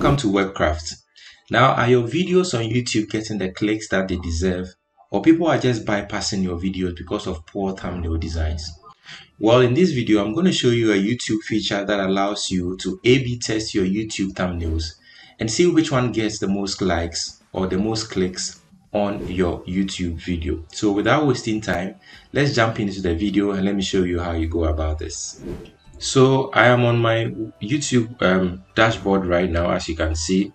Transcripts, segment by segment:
Welcome to Webcraft. Now, are your videos on YouTube getting the clicks that they deserve, or people are just bypassing your videos because of poor thumbnail designs? Well, in this video, I'm going to show you a YouTube feature that allows you to A/B test your YouTube thumbnails and see which one gets the most likes or the most clicks on your YouTube video. So without wasting time, let's jump into the video and let me show you how you go about this. So I am on my YouTube dashboard right now, as you can see.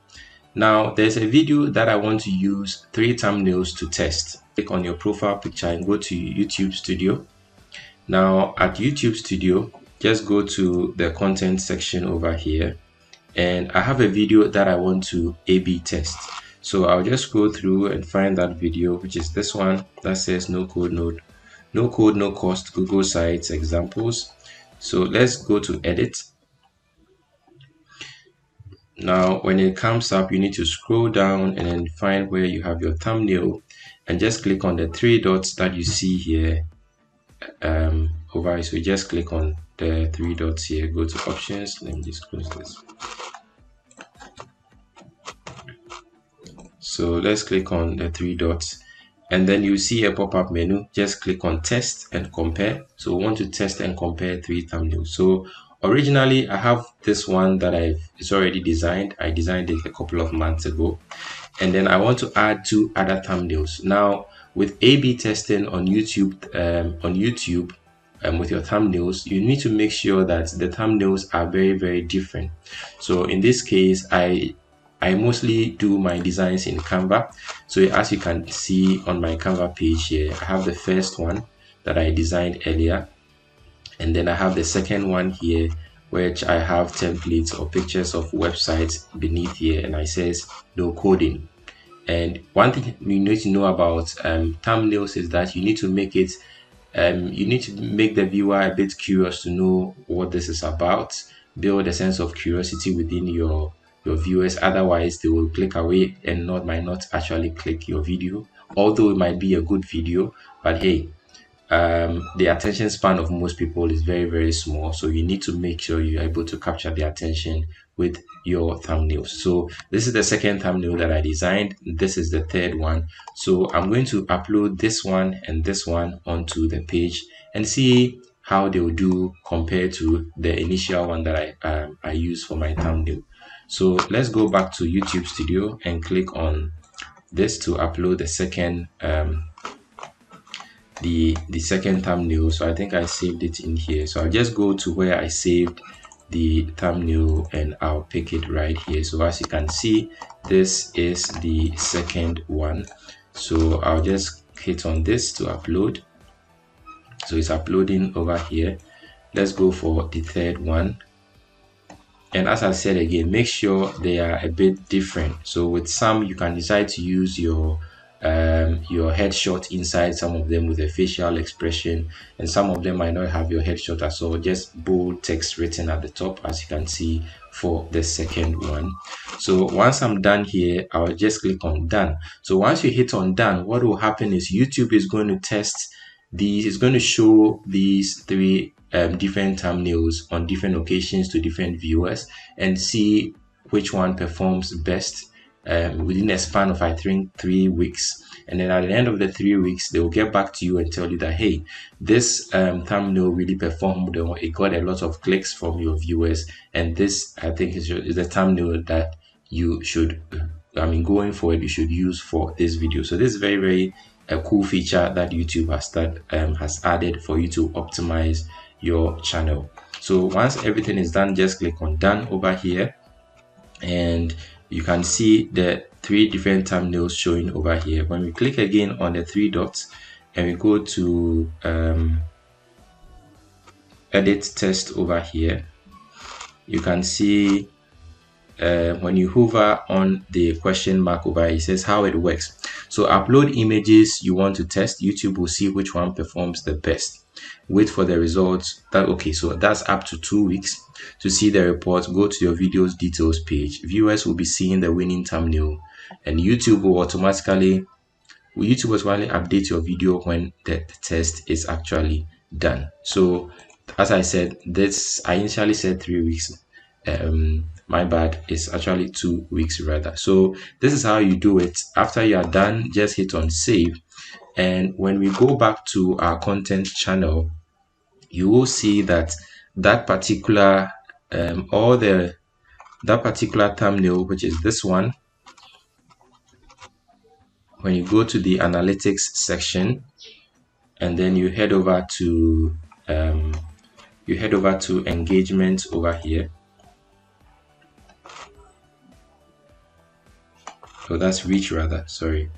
Now there's a video that I want to use 3 thumbnails to test. Click on your profile picture and go to YouTube Studio. Now at YouTube Studio, just go to the content section over here, and I have a video that I want to A/B test. So I'll just go through and find that video, which is this one that says no code, no cost Google Sites examples. So let's go to edit. Now when it comes up, you need to scroll down and then find where you have your thumbnail and just click on the 3 dots that you see here over here. So you just click on the 3 dots here, go to options. Let me just close this. So let's click on the 3 dots, and then you see a pop-up menu. Just click on test and compare. So we want to test and compare 3 thumbnails. So originally I have this one that it's already designed. I designed it a couple of months ago, and then I want to add 2 other thumbnails. Now with A/B testing on YouTube, with your thumbnails, you need to make sure that the thumbnails are very different. So in this case, I mostly do my designs in Canva. So as you can see on my Canva page here, I have the first one that I designed earlier, and then I have the second one here, which I have templates or pictures of websites beneath here, and I says no coding. And one thing you need to know about thumbnails is that you need to make it you need to make the viewer a bit curious to know what this is about, build a sense of curiosity within your viewers. Otherwise they will click away and might not actually click your video, although it might be a good video. But hey, the attention span of most people is very small, so you need to make sure you're able to capture their attention with your thumbnails. So this is the second thumbnail that I designed. This is the third one. So I'm going to upload this one and this one onto the page and see how they will do compared to the initial one that I used for my thumbnail. So let's go back to YouTube Studio and click on this to upload the second the second thumbnail. So I think I saved it in here. So I'll just go to where I saved the thumbnail and I'll pick it right here. So as you can see, this is the second one. So I'll just hit on this to upload. So it's uploading over here. Let's go for the third one. And as I said again, make sure they are a bit different. So with some, you can decide to use your headshot inside, some of them with a facial expression, and some of them might not have your headshot at all, just bold text written at the top, as you can see for the second one. So once I'm done here, I'll just click on done. So once you hit on done, what will happen is YouTube is going to test these, it's going to show these 3 different thumbnails on different occasions to different viewers and see which one performs best within a span of I think 3 weeks. And then at the end of the 3 weeks, they will get back to you and tell you that, hey, this thumbnail really performed, or it got a lot of clicks from your viewers, and this I think is the thumbnail that you should going forward you should use for this video. So this is very a cool feature that YouTube has added for you to optimize your channel. So once everything is done, just click on done over here, and you can see the 3 different thumbnails showing over here. When we click again on the 3 dots and we go to edit test over here, you can see when you hover on the question mark over here, it says how it works. So upload images you want to test. YouTube will see which one performs the best. Wait for the results. So that's up to 2 weeks. To see the report, go to your videos details page. Viewers will be seeing the winning thumbnail, and YouTube will automatically update your video when the test is actually done. So as I said, I initially said 3 weeks. My bad, it's actually 2 weeks rather. So this is how you do it. After you are done, just hit on save, and when we go back to our content channel, you will see that that particular that particular thumbnail, which is this one, when you go to the analytics section and then you head over to engagement over here. So that's reach rather, sorry.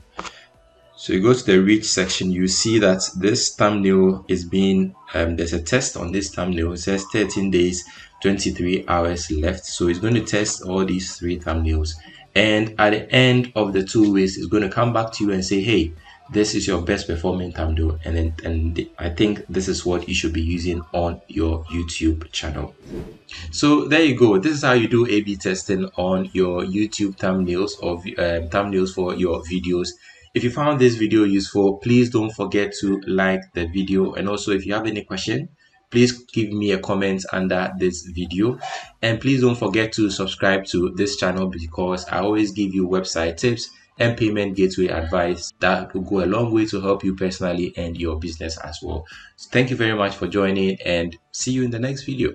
So you go to the reach section, you see that this thumbnail is being there's a test on this thumbnail. It says 13 days 23 hours left. So it's going to test all these 3 thumbnails, and at the end of the 2 weeks it's going to come back to you and say, hey, this is your best performing thumbnail, and I think this is what you should be using on your YouTube channel. So there you go. This is how you do A/B testing on your YouTube thumbnails of thumbnails for your videos. If you found this video useful, please don't forget to like the video, and also if you have any question, please give me a comment under this video, and please don't forget to subscribe to this channel, because I always give you website tips and payment gateway advice that will go a long way to help you personally and your business as well. So thank you very much for joining, and see you in the next video.